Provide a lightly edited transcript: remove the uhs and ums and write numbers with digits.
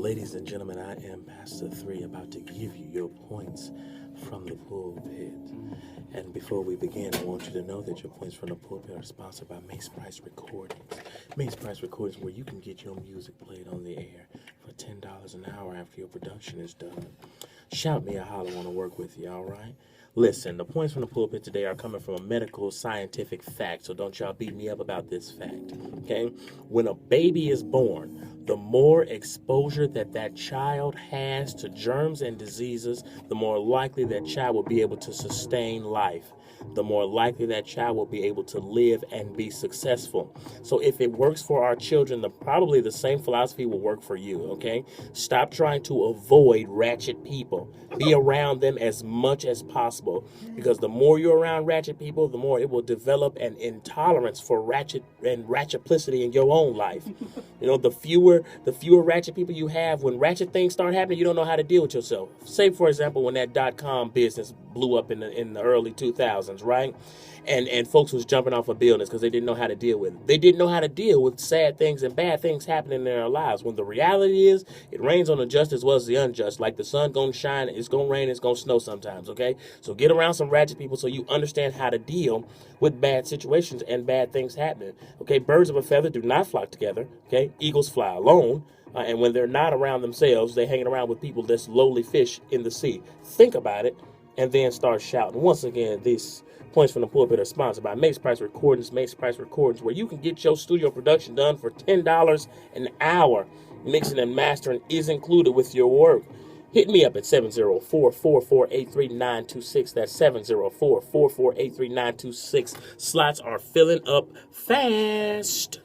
Ladies and gentlemen, I am Pastor 3 about to give you your points from the pulpit. And before we begin, I want you to know that your points from the pulpit are sponsored by Mace Price Recordings. Mace Price Recordings, where you can get your music played on the air for $10 an hour after your production is done. Shout me a holler, want to work with you, all right? Listen, the points from the pulpit today are coming from a medical scientific fact, so don't y'all beat me up about this fact, okay? When a baby is born, the more exposure that child has to germs and diseases, the more likely that child will be able to sustain life. The more likely that child will be able to live and be successful. So if it works for our children, probably the same philosophy will work for you, okay? Stop trying to avoid ratchet people. Be around them as much as possible, because the more you're around ratchet people, the more it will develop an intolerance for ratchet and ratchetplicity in your own life. You know, the fewer ratchet people you have, when ratchet things start happening, you don't know how to deal with yourself. Say, for example, when that .com business blew up in the early 2000s, right? And folks was jumping off of buildings because they didn't know how to deal with it. They didn't know how to deal with sad things and bad things happening in their lives. When the reality is, it rains on the just as well as the unjust. Like the sun gonna shine, it's gonna rain, it's gonna snow sometimes, okay? So get around some ratchet people so you understand how to deal with bad situations and bad things happening, okay? Birds of a feather do not flock together, okay? Eagles fly alone. And when they're not around themselves, they're hanging around with people that's lowly fish in the sea. Think about it and then start shouting. Once again, these points from the pulpit are sponsored by Mace Price Recordings, where you can get your studio production done for $10 an hour. Mixing and mastering is included with your work. Hit me up at 704-448-3926. That's 704-448-3926. Slots are filling up fast.